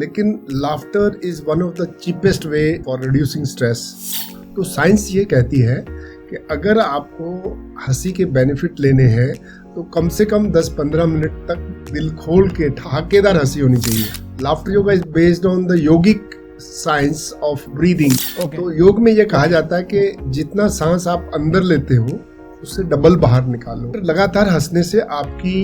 लेकिन laughter is one of the cheapest way for reducing stress. तो science ये कहती है कि अगर आपको हंसी के बेनिफिट लेने हैं तो कम से कम 10-15 मिनट तक दिल खोल के ठहाकेदार हंसी होनी चाहिए। Laughter yoga is based on the yogic science of breathing. तो योग में ये कहा जाता है कि जितना सांस आप अंदर लेते हो उससे डबल बाहर निकालो। लगातार हंसने से आपकी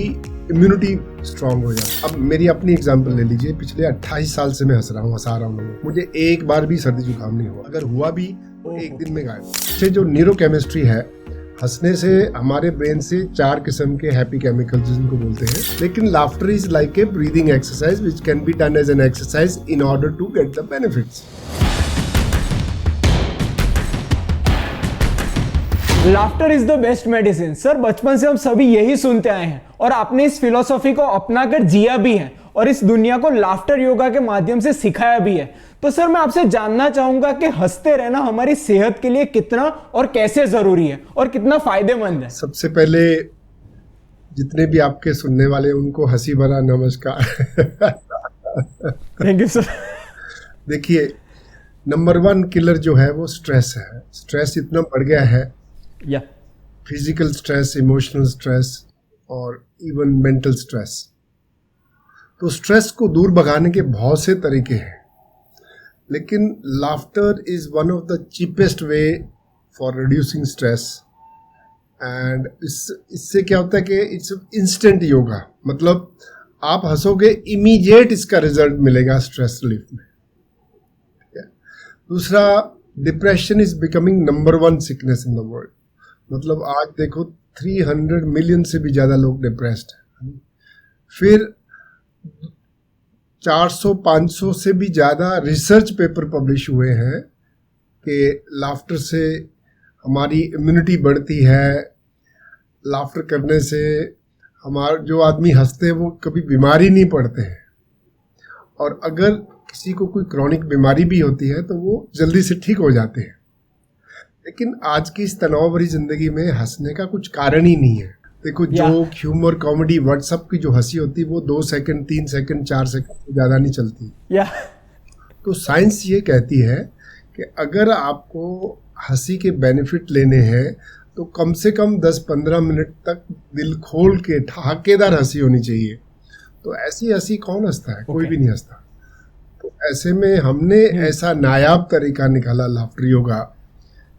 इम्यूनिटी स्ट्रांग हो जाए। अब मेरी अपनी एग्जांपल ले लीजिए, पिछले 28 साल से मैं हंसा रहा हूँ। मुझे एक बार भी सर्दी जुकाम नहीं हुआ, अगर हुआ भी तो एक दिन में गायब। इससे जो न्यूरोकेमिस्ट्री है, हंसने से हमारे ब्रेन से 4 किस्म के हैप्पी केमिकल्स जिनको बोलते हैं। लेकिन laughter is like a breathing exercise which can be done as an exercise in order to get the benefits. Laughter is the best medicine. Sir, बचपन से हम सभी यही सुनते आए हैं और आपने इस फिलॉसफी को अपनाकर जिया भी है और इस दुनिया को लाफ्टर योगा के माध्यम से सिखाया भी है। तो सर, मैं आपसे जानना चाहूंगा कि हंसते रहना हमारी सेहत के लिए कितना और कैसे जरूरी है और कितना फायदेमंद है। सबसे पहले जितने भी आपके सुनने वाले उनको हंसी भरा नमस्कार। Thank you sir. देखिए, नंबर 1 किलर जो है वो स्ट्रेस है। स्ट्रेस इतना बढ़ गया है, फिजिकल स्ट्रेस, इमोशनल स्ट्रेस और इवन मेंटल स्ट्रेस। तो स्ट्रेस को दूर भगाने के बहुत से तरीके हैं, लेकिन laughter is one of the cheapest way for reducing stress. And इससे क्या होता है कि इट्स इंस्टेंट योगा, मतलब आप हंसोगे, इमीडिएट इसका रिजल्ट मिलेगा स्ट्रेस रिलीफ में। दूसरा, depression is becoming number 1 sickness in the world. मतलब आज देखो 300 मिलियन से भी ज़्यादा लोग डिप्रेस्ड हैं। फिर 400-500 से भी ज़्यादा रिसर्च पेपर पब्लिश हुए हैं कि लाफ्टर से हमारी इम्यूनिटी बढ़ती है। लाफ्टर करने से हमारा जो आदमी हंसते हैं वो कभी बीमार ही नहीं पड़ते हैं, और अगर किसी को कोई क्रॉनिक बीमारी भी होती है तो वो जल्दी से ठीक हो जाते हैं। लेकिन आज की इस तनाव भरी जिंदगी में हंसने का कुछ कारण ही नहीं है। देखो, जोक, ह्यूमर, कॉमेडी, व्हाट्सएप की जो हंसी होती है वो 2 सेकंड, 3 सेकंड, 4 सेकंड से ज़्यादा नहीं चलती। तो साइंस ये कहती है कि अगर आपको हंसी के बेनिफिट लेने हैं तो कम से कम 10-15 मिनट तक दिल खोल के ठहाकेदार हंसी होनी चाहिए। तो ऐसी हंसी कौन हंसता है? कोई भी नहीं हंसता। तो ऐसे में हमने ऐसा नायाब तरीका निकाला लाफ्टर योगा,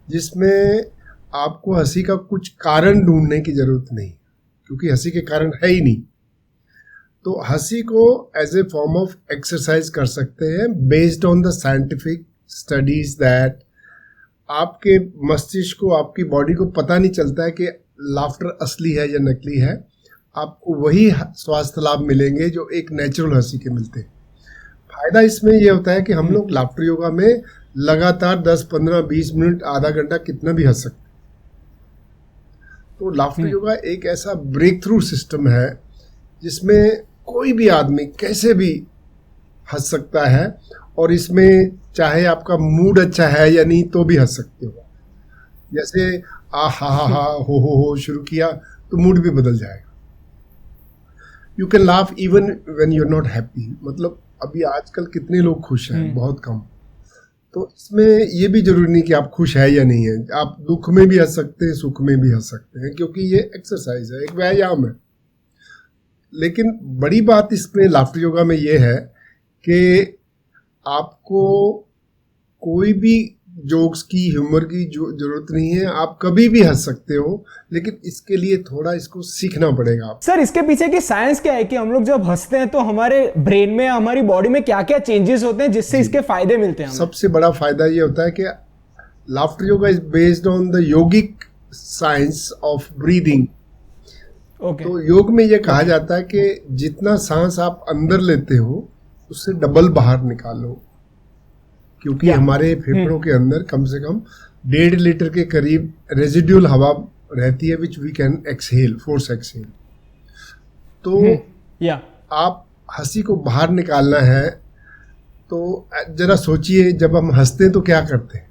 जिसमें आपको हंसी का कुछ कारण ढूंढने की जरूरत नहीं, क्योंकि हंसी के कारण है ही नहीं। तो हंसी को as a form of exercise कर सकते हैं based on the scientific studies that आपके मस्तिष्क को, आपकी बॉडी को पता नहीं चलता है कि लाफ्टर असली है या नकली है। आपको वही स्वास्थ्य लाभ मिलेंगे जो एक नेचुरल हंसी के मिलते हैं। फायदा इसमें यह होता है कि हम लोग लाफ्टर योगा में लगातार 10, 15, 20 मिनट, आधा घंटा कितना भी हंस सकते। तो लाफ्टर योगा एक ऐसा ब्रेक थ्रू सिस्टम है जिसमें कोई भी आदमी कैसे भी हंस सकता है, और इसमें चाहे आपका मूड अच्छा है या नहीं तो भी हंस सकते हो। जैसे आ हा हो शुरू किया तो मूड भी बदल जाएगा। You can laugh even when you are not happy. मतलब अभी आजकल कितने लोग खुश हैं? बहुत कम। तो इसमें ये भी जरूरी नहीं कि आप खुश है या नहीं है, आप दुख में भी हंस सकते हैं, सुख में भी हंस सकते हैं, क्योंकि ये एक्सरसाइज है, एक व्यायाम है। लेकिन बड़ी बात इसमें लाफ्टर योगा में ये है कि आपको कोई भी जोक्स की, ह्यूमर की जरूरत नहीं है। आप कभी भी हंस सकते हो, लेकिन इसके लिए थोड़ा इसको सीखना पड़ेगा। सर, इसके पीछे की साइंस क्या है कि हम लोग जब हंसते हैं तो हमारे ब्रेन में, हमारी बॉडी में क्या क्या चेंजेस होते हैं जिससे इसके फायदे मिलते हैं? सबसे बड़ा फायदा ये होता है कि laughter yoga is based on the yogic science of breathing. तो योग में ये कहा जाता है कि जितना सांस आप अंदर लेते हो उससे डबल बाहर निकालो, क्योंकि हमारे फेफड़ों के अंदर कम से कम 1.5 लीटर के करीब रेजिड्यूल हवा रहती है, which we can exhale, force exhale. तो आप हंसी को बाहर निकालना है तो जरा सोचिए, जब हम हंसते हैं तो क्या करते हैं?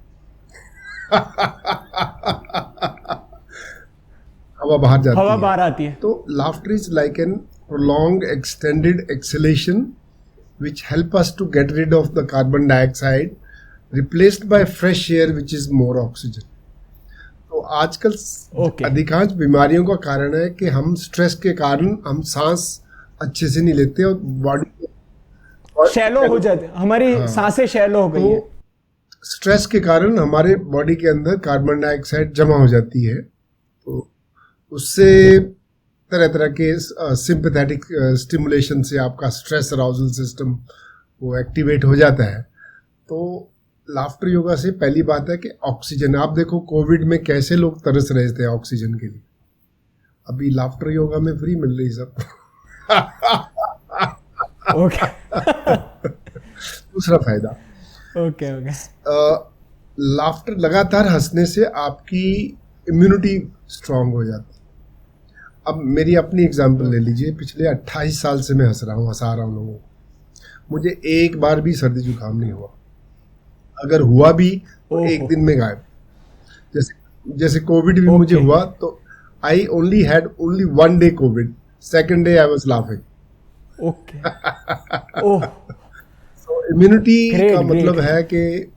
हवा बाहर जाती हवा है। बाहर आती है। तो laughter is like an prolonged extended exhalation which help us to get rid of the carbon dioxide replaced by fresh air which is more oxygen। तो आजकल Okay. अधिकांश बीमारियों का कारण है कि हम स्ट्रेस के कारण हम सांस अच्छे से नहीं लेते और बॉडी शैलो हो जाते, हमारी सांसें शैलो हो गई है। तो स्ट्रेस के कारण हमारे बॉडी के अंदर कार्बन डाइऑक्साइड जमा हो जाती है, तो उससे तरह तरह के सिंपैथेटिक स्टिमुलेशन से आपका स्ट्रेस अराउजल सिस्टम वो एक्टिवेट हो जाता है। तो लाफ्टर योगा से पहली बात है कि ऑक्सीजन, आप देखो कोविड में कैसे लोग तरस रहे थे ऑक्सीजन के लिए, अभी लाफ्टर योगा में फ्री मिल रही सब। ओके दूसरा फायदा, ओके ओके, लाफ्टर लगातार हंसने से आपकी इम्यूनिटी स्ट्रांग हो जाती है। अब मेरी अपनी एग्जांपल ले लीजिए, पिछले 28 साल से मैं हंसा रहा हूँ लोगों को, मुझे एक बार भी सर्दी जुकाम नहीं हुआ, अगर हुआ भी तो एक दिन में गायब। जैसे कोविड भी मुझे हुआ तो I only had only 1 day Covid, second day I was laughing. Okay oh, तो इम्यूनिटी का great. मतलब है कि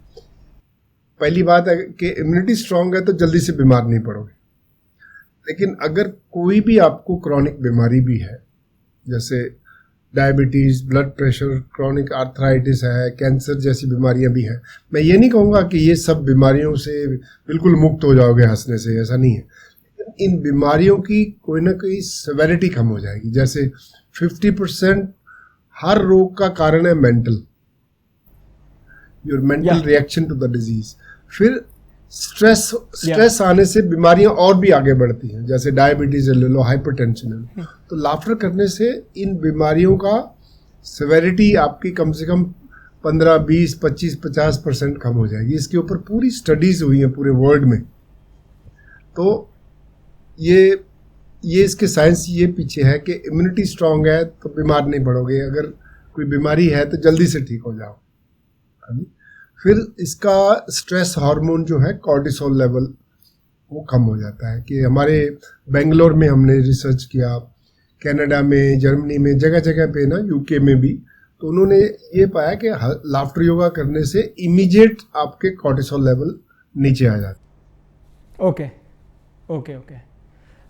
पहली बात है कि इम्यूनिटी स्ट्रांग है तो जल्दी से बीमार नहीं पड़ोगे। लेकिन अगर कोई भी आपको क्रॉनिक बीमारी भी है, जैसे diabetes, blood pressure, chronic arthritis है, कैंसर जैसी बीमारियां भी हैं, मैं ये नहीं कहूँगा कि ये सब बीमारियों से बिल्कुल मुक्त हो जाओगे हंसने से, ऐसा नहीं है। लेकिन इन बीमारियों की कोई ना कोई सेवेरिटी कम हो जाएगी। जैसे 50% हर रोग का कारण है mental, your mental reaction to the disease. फिर स्ट्रेस आने से बीमारियां और भी आगे बढ़ती हैं, जैसे डायबिटीज ले लो, हाइपरटेंशन ले लो। तो लाफ्टर करने से इन बीमारियों का सेवेरिटी आपकी कम से कम 15, 20, 25, 50% कम हो जाएगी। इसके ऊपर पूरी स्टडीज हुई हैं पूरे वर्ल्ड में। तो ये इसके साइंस ये पीछे है कि इम्यूनिटी स्ट्रांग है तो बीमार नहीं पड़ोगे, अगर कोई बीमारी है तो जल्दी से ठीक हो जाओ। फिर इसका स्ट्रेस हार्मोन जो है कॉर्टिसोल लेवल वो कम हो जाता है। कि हमारे बेंगलोर में हमने रिसर्च किया, कनाडा में, जर्मनी में, जगह जगह पे ना, यूके में भी, तो उन्होंने ये पाया कि लाफ्टर योगा करने से इमीडिएट आपके कॉर्टिसोल लेवल नीचे आ जाते। Okay okay okay.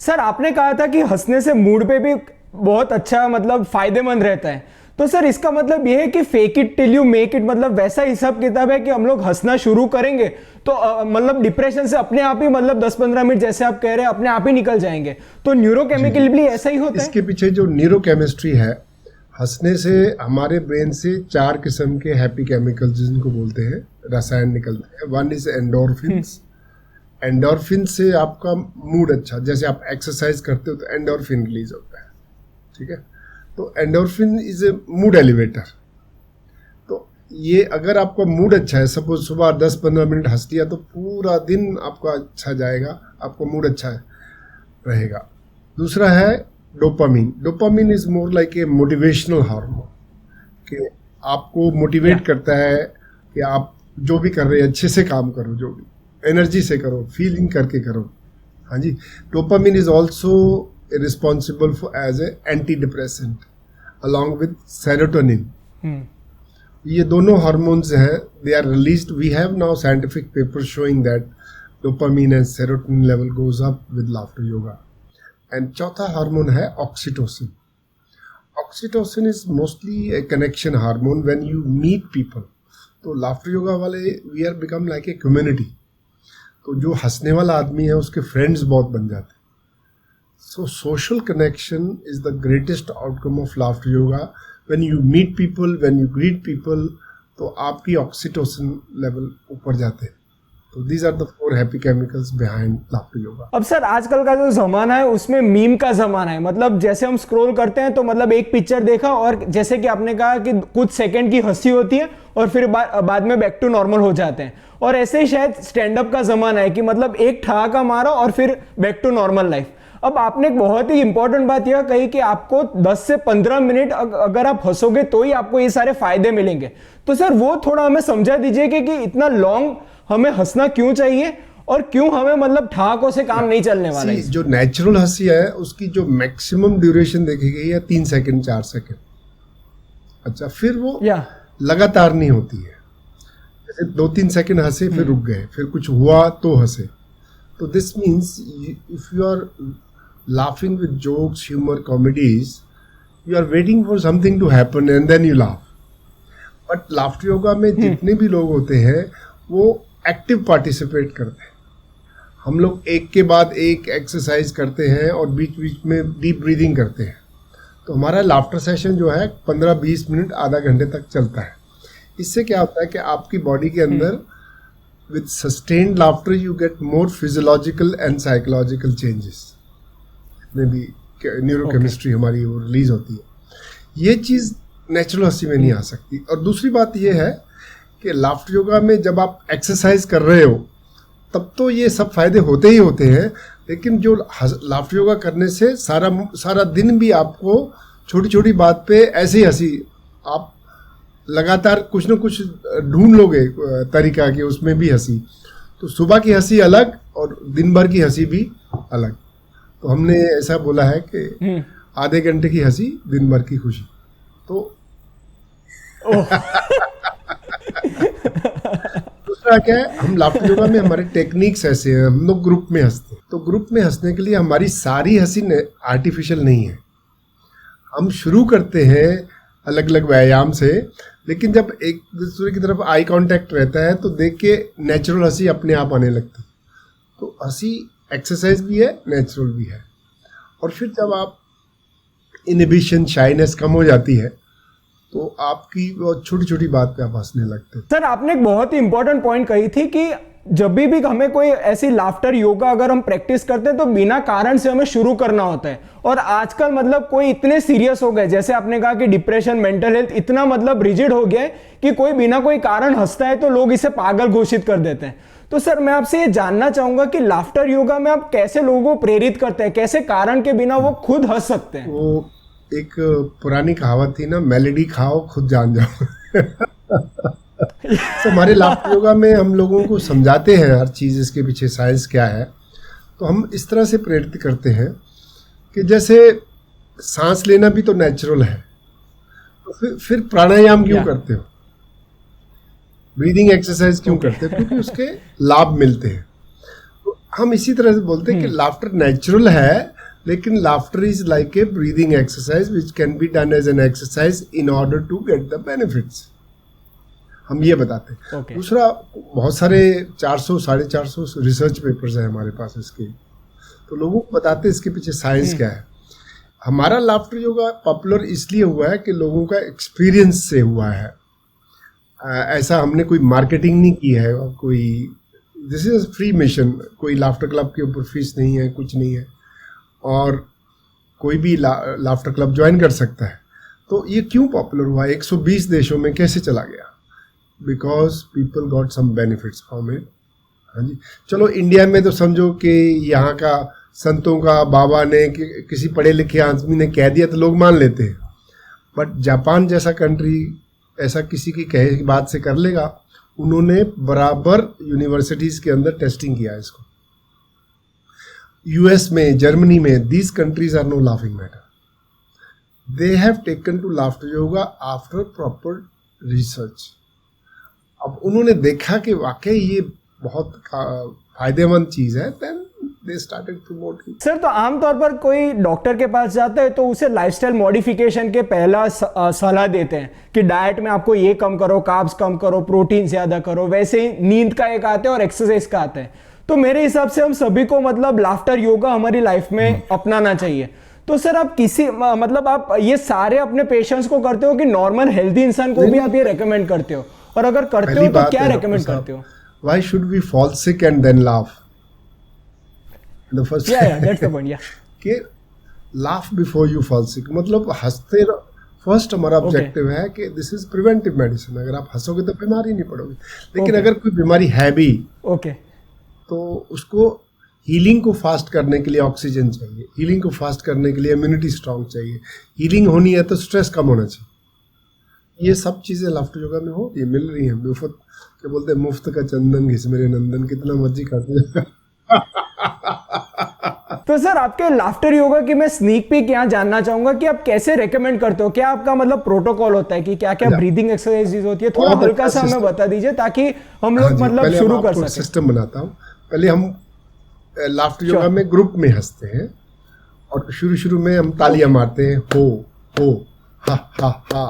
सर आपने कहा था कि हंसने से मूड पे भी बहुत अच्छा मतलब फायदेमंद रहता है, तो सर इसका मतलब ये है कि fake it till you make it, मतलब वैसा हिसाब किताब है कि हम लोग हंसना शुरू करेंगे तो मतलब डिप्रेशन से अपने आप ही मतलब 10-15 मिनट जैसे आप कह रहे हैं अपने आप ही निकल जाएंगे, तो न्यूरोकेमिकल भी ऐसा ही होता है? इसके पीछे जो न्यूरोकेमिस्ट्री है, हंसने से हमारे ब्रेन से 4 किस्म के हैप्पी केमिकल्स जिनको बोलते हैं रसायन निकलते हैं। One is endorphins. एंडोर्फिन से आपका मूड अच्छा, जैसे आप एक्सरसाइज करते हो तो एंडोर्फिन रिलीज होता है, ठीक है। तो endorphin is a mood elevator. तो ये अगर आपका मूड अच्छा है, सपोज सुबह 10-15 मिनट हंस लिया तो पूरा दिन आपका अच्छा जाएगा, आपका मूड अच्छा रहेगा। दूसरा है dopamine. Dopamine is more like a motivational hormone, कि आपको मोटिवेट करता है कि आप जो भी कर रहे हैं अच्छे से काम करो, जो भी एनर्जी से करो, फीलिंग करके करो। हाँ जी, dopamine is also responsible for as a anti depressant along with serotonin. ये दोनों हार्मोन्स हैं, they are released. We have now scientific paper showing that dopamine and serotonin level goes up with laughter yoga. And चौथा hormone है oxytocin. Oxytocin is mostly a connection hormone when you meet people. तो laughter yoga वाले we are become like a community. तो जो हंसने वाला आदमी है उसके फ्रेंड्स बहुत बन जाते हैं। So social connection is the greatest outcome of laughter yoga. When you meet people, when you greet people, तो आपकी ऑक्सीटोसिन लेवल ऊपर जाते हैं। तो these are the 4 happy chemicals behind laughter yoga. अब सर आजकल का जो जमाना है उसमें मीम का जमाना है, मतलब जैसे हम स्क्रॉल करते हैं तो मतलब एक पिक्चर देखा और जैसे कि आपने कहा कि कुछ सेकंड की हंसी होती है और फिर बाद में बैक टू नॉर्मल हो जाते हैं। और ऐसे ही शायद स्टैंड अप का जमाना है कि मतलब एक ठहाका मारा और फिर बैक टू नॉर्मल लाइफ। अब आपने एक बहुत ही इंपॉर्टेंट बात यह कही कि आपको 10 से 15 मिनट अगर आप हंसोगे तो ही आपको ये सारे फायदे मिलेंगे। तो सर वो थोड़ा हमें समझा दीजिए कि इतना लॉन्ग हमें हंसना क्यों चाहिए और क्यों हमें मतलब ठहाकों से काम नहीं चलने वाला है? जो नेचुरल हंसी है उसकी जो मैक्सिमम ड्यूरेशन देखी गई है 3 सेकंड 4 सेकंड। अच्छा, फिर वो लगातार नहीं होती है, जैसे 2-3 सेकंड हंसे फिर रुक गए, फिर कुछ हुआ तो हंसे। तो this means if you are laughing with jokes, humour, comedies, you are waiting for something to happen and then you laugh. But laughter yoga में जितने भी लोग होते हैं वो एक्टिव पार्टिसिपेट करते हैं। हम लोग एक के बाद एक एक्सरसाइज करते हैं और बीच बीच में डीप ब्रीदिंग करते हैं। तो हमारा लाफ्टर सेशन जो है 15-20 मिनट आधा घंटे तक चलता है। इससे क्या होता है कि आपकी बॉडी के अंदर with sustained laughter you get more physiological and psychological changes, में भी न्यूरोकेमिस्ट्री हमारी वो रिलीज होती है। ये चीज़ नेचुरल हंसी में नहीं आ सकती। और दूसरी बात ये है कि लाफ्टर योगा में जब आप एक्सरसाइज कर रहे हो तब तो ये सब फायदे होते ही होते हैं, लेकिन जो लाफ्टर योगा करने से सारा दिन भी आपको छोटी छोटी बात पे ऐसे ही हंसी, आप लगातार कुछ ना कुछ ढूंढ लोगे तरीका कि उसमें भी हंसी। तो सुबह की हंसी अलग और दिन भर की हंसी भी अलग। तो हमने ऐसा बोला है कि आधे घंटे की हंसी, दिन भर की खुशी। तो दूसरा क्या है, हम लाफ्टर योगा में हमारे टेक्निक्स ऐसे हैं, हम लोग ग्रुप में हंसते हैं। तो ग्रुप में हंसने के लिए हमारी सारी हंसी आर्टिफिशियल नहीं है। हम शुरू करते हैं अलग अलग व्यायाम से, लेकिन जब एक दूसरे की तरफ आई कांटेक्ट रहता है तो देख के नेचुरल हंसी अपने आप आने लगती है। तो हंसी एक्सरसाइज भी है, नेचुरल भी है। और फिर जब आप इनहिबिशन, शाइनेस कम हो जाती है तो आपकी छोटी छोटी बात पे आप हंसने लगते हैं। सर, आपने एक बहुत ही इंपॉर्टेंट पॉइंट कही थी कि जब भी हमें कोई ऐसी लाफ्टर योगा अगर हम प्रैक्टिस करते हैं तो बिना कारण से हमें शुरू करना होता है। और आजकल मतलब कोई इतने सीरियस हो गए, जैसे आपने कहा कि डिप्रेशन, मेंटल हेल्थ इतना मतलब रिजिड हो गया है कि कोई बिना कोई कारण हंसता है तो लोग इसे पागल घोषित कर देते हैं। तो सर, मैं आपसे ये जानना चाहूंगा कि लाफ्टर योगा में आप कैसे लोगों को प्रेरित करते हैं, कैसे कारण के बिना वो खुद हंस सकते हैं? वो एक पुरानी कहावत थी ना, मेलेडी खाओ खुद जान जाओ। तो हमारे लाफ्टर योगा में हम लोगों को समझाते हैं हर चीज़, इसके पीछे साइंस क्या है। तो हम इस तरह से प्रेरित करते हैं कि जैसे सांस लेना भी तो नेचुरल है, तो फिर प्राणायाम क्यों करते हो, ब्रीदिंग एक्सरसाइज क्यों करते हो? क्योंकि उसके लाभ मिलते हैं। तो हम इसी तरह से बोलते हैं कि लाफ्टर नेचुरल है, लेकिन laughter is like a breathing exercise which can be done as an exercise in order to get the benefits. हम ये बताते हैं। दूसरा, बहुत सारे 400-450 रिसर्च पेपर्स हैं हमारे पास इसके, तो लोगों को बताते हैं इसके पीछे साइंस क्या है। हमारा लाफ्टर योगा पॉपुलर इसलिए हुआ है कि लोगों का एक्सपीरियंस से हुआ है। ऐसा हमने कोई मार्केटिंग नहीं की है, कोई दिस इज फ्री मिशन, कोई लाफ्टर क्लब के ऊपर फीस नहीं है, कुछ नहीं है, और कोई भी लाफ्टर क्लब ज्वाइन कर सकता है। तो ये क्यों पॉपुलर हुआ, 120 देशों में कैसे चला गया? Because people got some benefits from it. हाँ जी, चलो इंडिया में तो समझो कि यहाँ का संतों का, बाबा ने, किसी पढ़े लिखे आदमी ने कह दिया तो लोग मान लेते हैं। बट जापान जैसा कंट्री ऐसा किसी की कहे की बात से कर लेगा? उन्होंने बराबर यूनिवर्सिटीज़ के अंदर टेस्टिंग किया इसको। यूएस में, जर्मनी में, these countries are no laughing matter, they have taken to laughter yoga after proper research. अब उन्होंने देखा कि वाकई ये बहुत फायदेमंद चीज़ है, then they started promoting. Sir, तो आमतौर पर कोई डॉक्टर के पास जाता है तो उसे लाइफस्टाइल मॉडिफिकेशन के पहला सलाह देते हैं कि डाइट में आपको ये कम करो, कार्ब्स कम करो, प्रोटीन ज़्यादा करो। वैसे ही नींद का एक आता है और एक्सरसाइज का आता है। तो मेरे हिसाब से हम सभी को मतलब लाफ्टर योगा हमारी लाइफ में अपनाना चाहिए। तो सर, आप आप ये सारे अपने पेशेंट्स को करते हो कि नॉर्मल हेल्दी इंसान को भी आप ये रेकमेंड करते हो? और अगर करते हो तो क्या रेकमेंड करते हो? Why should we fall sick and then laugh? The first that's the point, कि laugh before you fall sick, मतलब हंसते फर्स्ट हमारा ऑब्जेक्टिव है कि दिस इज प्रिवेंटिव मेडिसिन। अगर आप हंसोगे तो बीमारी नहीं पड़ोगे, लेकिन अगर कोई बीमारी है भी तो उसको हीलिंग को फास्ट करने के लिए ऑक्सीजन चाहिए, हीलिंग को फास्ट करने के लिए इम्यूनिटी स्ट्रांग चाहिए, हीलिंग होनी है तो स्ट्रेस कम होना चाहिए। ये सब चीज़ें लाफ्टर योगा में हो, ये मिल रही हैं। क्या बोलते हैं, मुफ्त का चंदन घिस मेरे नंदन, कितना मर्जी खाते। तो सर आपके लाफ्टर योगा की मैं स्नीक पीक यहाँ जानना चाहूंगा कि आप कैसे रेकमेंड करते हो, क्या आपका मतलब प्रोटोकॉल होता है कि क्या क्या ब्रीदिंग एक्सरसाइज होती है, थोड़ा बहुत हल्का अच्छा सा हमें system। बता दीजिए ताकि हम हाँ लोग जी, मतलब पहले शुरू हम कर आपको सकें। सिस्टम बनाता हूँ। पहले हम लाफ्टर योगा श्योर। में ग्रुप में हंसते हैं, और शुरू शुरू में हम तालियां ओके। मारते हैं, हो हा हा हा,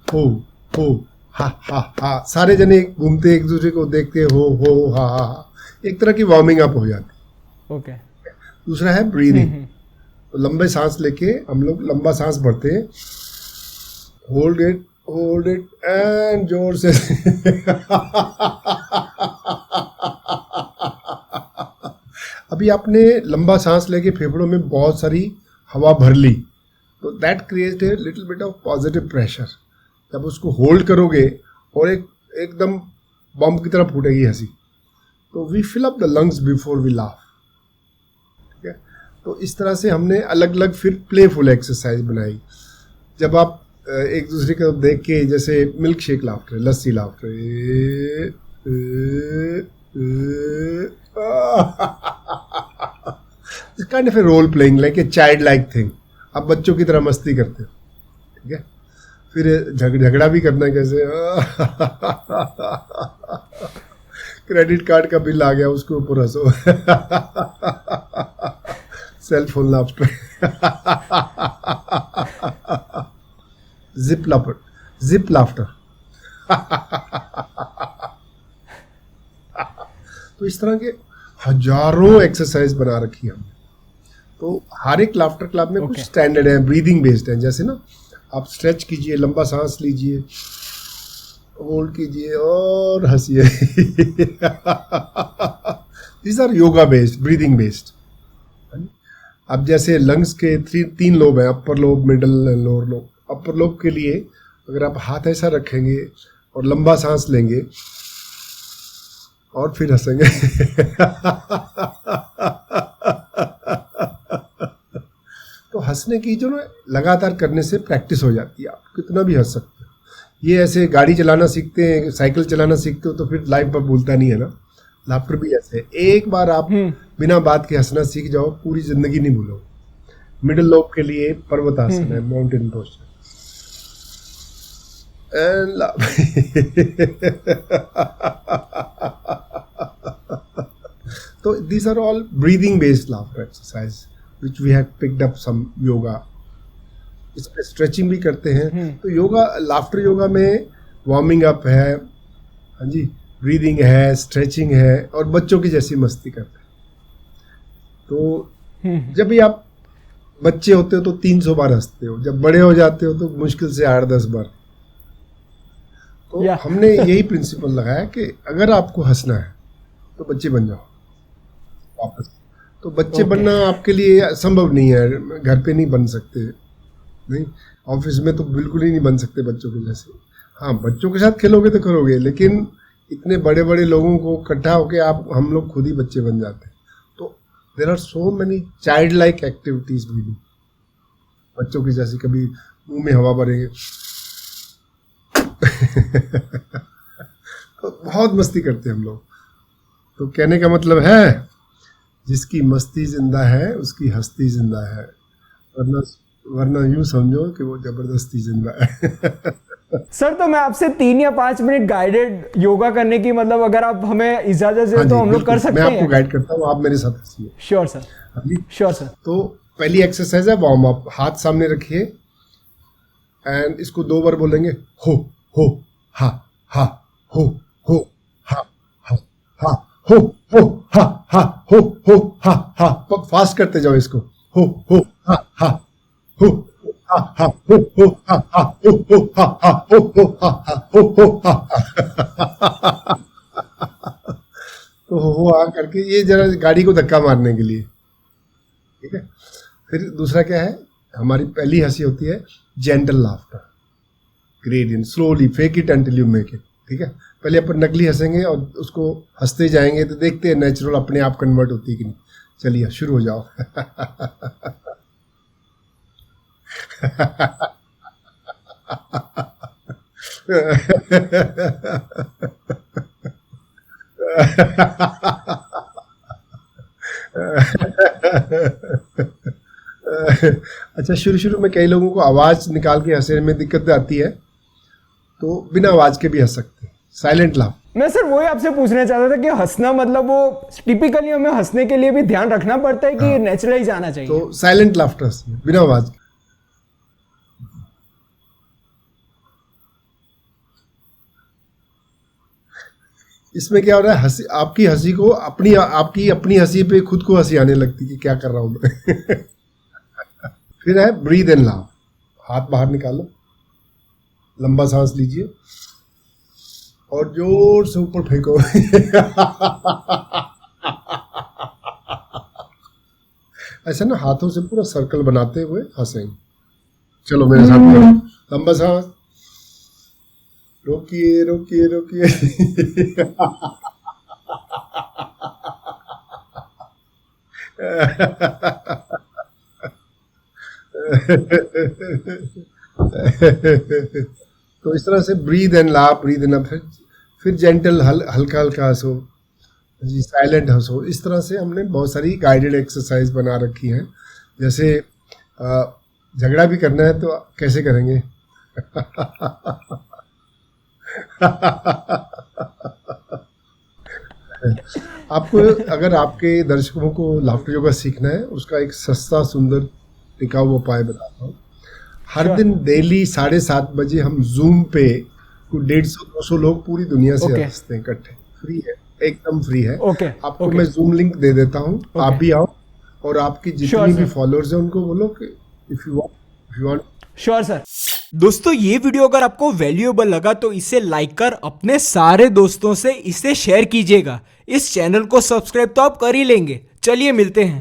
हो हा हा हा, सारे जने घूमते एक दूसरे को देखते, हो हा हा हा, एक तरह की वार्मिंग अप हो जाती ओके। है। दूसरा है ब्रीदिंग, तो लंबे सांस लेके हम लोग लंबा सांस भरते हैं, होल्ड इट एंड जोर से अभी आपने लंबा सांस लेके फेफड़ों में बहुत सारी हवा भर ली, तो that create a little bit of positive pressure. जब उसको होल्ड करोगे और एकदम बम की तरह फूटेगी हंसी, तो we fill up the lungs before we laugh. ठीक है, तो इस तरह से हमने अलग अलग फिर प्लेफुल एक्सरसाइज बनाई। जब आप एक दूसरे को देख के, जैसे milk shake laughter, lassi laughter, kind of a role playing, like a child like thing. आप बच्चों की तरह मस्ती करते हो। ठीक है, फिर झगड़ा भी करना है कैसे, क्रेडिट कार्ड का बिल आ गया उसके ऊपर हंसो, cell phone laughter, zip laughter. तो इस तरह के हजारों एक्सरसाइज बना रखी है हमने। तो हर एक लाफ्टर क्लब में कुछ ओके। स्टैंडर्ड है, ब्रीदिंग बेस्ड है। जैसे ना, आप स्ट्रेच कीजिए, लंबा सांस लीजिए, होल्ड कीजिए और हंसिए। These are yoga based, breathing based. अब जैसे लंग्स के तीन लोब हैं, upper lobe, middle and lower lobe. Upper lobe के लिए अगर आप हाथ ऐसा रखेंगे और लंबा सांस लेंगे और फिर हंसेंगे, तो हंसने की जो ना लगातार करने से प्रैक्टिस हो जाती है, आप कितना भी हंस सकते हो। ये ऐसे गाड़ी चलाना सीखते हैं, साइकिल चलाना सीखते हो, तो फिर लाइफ पर भूलता नहीं है ना। लाफ्टर भी ऐसे है, एक बार आप बिना बात के हंसना सीख जाओ, पूरी जिंदगी नहीं भूलोगे। मिडिल लोब के लिए पर्वतासन है, माउंटेन पोस्चर, तो these are all breathing based laughter exercise which we had picked up some yoga। इस पे स्ट्रेचिंग भी करते हैं। तो योगा, लाफ्टर योगा में वार्मिंग अप है, हाँ जी, ब्रीदिंग है, स्ट्रेचिंग है, और बच्चों की जैसी मस्ती करते हैं। तो जब भी आप बच्चे होते हो तो 300 बार हंसते हो, जब बड़े हो जाते हो तो मुश्किल से 8-10 बार। तो हमने यही प्रिंसिपल लगाया कि अगर आपको हंसना है तो बच्चे बन जाओ वापस। तो बच्चे बनना आपके लिए संभव नहीं है, घर पे नहीं बन सकते, नहीं, ऑफिस में तो बिल्कुल ही नहीं बन सकते बच्चों के जैसे। हाँ, बच्चों के साथ खेलोगे तो करोगे, लेकिन इतने बड़े बड़े लोगों को इकट्ठा होके हम लोग खुद ही बच्चे बन जाते हैं। तो there are so many child like activities भी डू, बच्चों की जैसे, कभी मुंह में हवा भरेंगे। तो बहुत मस्ती करते हैं हम लोग। तो कहने का मतलब है, जिसकी मस्ती जिंदा है उसकी हस्ती जिंदा है, वरना यूं समझो कि वो जबरदस्ती जिंदा है। सर, तो मैं आपसे 3 या 5 मिनट गाइडेड योगा करने की, मतलब अगर आप हमें इजाजत हाँ दें जी, तो हम लोग कर सकते मैं हैं? आपको गाइड करता हूँ, आप मेरे साथ हंसिए। Sure sir. हाँ जी, श्योर सर। तो पहली एक्सरसाइज है वार्म अप। हाथ सामने रखिए एंड इसको 2 बार बोलेंगे, हो हा हा, हो हा हा हा, हो हा हा, हो हा। फास्ट करते जाओ इसको, हो हा हा, हो हा हा, हो हा हा, हो हा हा, हो हा हा, हो हा। तो हो आ करके ये जरा गाड़ी को धक्का मारने के लिए। ठीक है, फिर दूसरा क्या है, हमारी पहली हंसी होती है gentle laughter, gradient, slowly fake it until you make it. ठीक है, पहले अपन नकली हंसेंगे और उसको हंसते जाएंगे, तो देखते हैं नेचुरल अपने आप कन्वर्ट होती है कि नहीं। चलिए शुरू हो जाओ। अच्छा, शुरू शुरू में कई लोगों को आवाज निकाल के हंसने में दिक्कत आती है, तो बिना आवाज के भी हंस सकते हैं, साइलेंट लाफ। मैं सर वही आपसे पूछना चाहता था कि हंसना मतलब वो टिपिकली हमें हंसने के लिए भी ध्यान रखना पड़ता है कि नेचुरली जाना चाहिए? तो साइलेंट लाफ्टर हंसिए, बिना आवाज के। इसमें क्या हो रहा है, हंसी, आपकी हंसी को आपकी अपनी हंसी पे खुद को हंसी आने लगती कि क्या कर रहा हूं मैं। फिर है ब्रीद एंड लाफ। हाथ बाहर निकालो, लंबा सांस लीजिए और जोर से ऊपर फेंको। ऐसा ना हाथों से पूरा सर्कल बनाते हुए हंसेंगे। चलो मेरे साथ करो, लंबा सांस, रोकिए रोकिए रोकिए। तो इस तरह से breathe and laugh, breathe and laugh, फिर जेंटल हल्का हल्का हंसो जी, साइलेंट हंसो। इस तरह से हमने बहुत सारी गाइडेड एक्सरसाइज बना रखी हैं। जैसे झगड़ा भी करना है तो कैसे करेंगे? आपको, अगर आपके दर्शकों को लाफ्टर योगा सीखना है, उसका एक सस्ता सुंदर टिकाऊ उपाय बताता हूँ। हर दिन डेली 7:30 बजे हम जूम पे 150-200 लोग पूरी दुनिया से हंसते हैं इकट्ठे। फ्री है, एकदम फ्री है। आपको मैं जूम लिंक दे देता हूँ, आप भी आओ और आपकी जितनी भी फॉलोअर्स हैं उनको बोलो कि if you want. Sure sir. दोस्तों, ये वीडियो अगर आपको वैल्यूएबल लगा तो इसे लाइक कर अपने सारे दोस्तों से इसे शेयर कीजिएगा। इस चैनल को सब्सक्राइब तो आप कर ही लेंगे। चलिए मिलते हैं।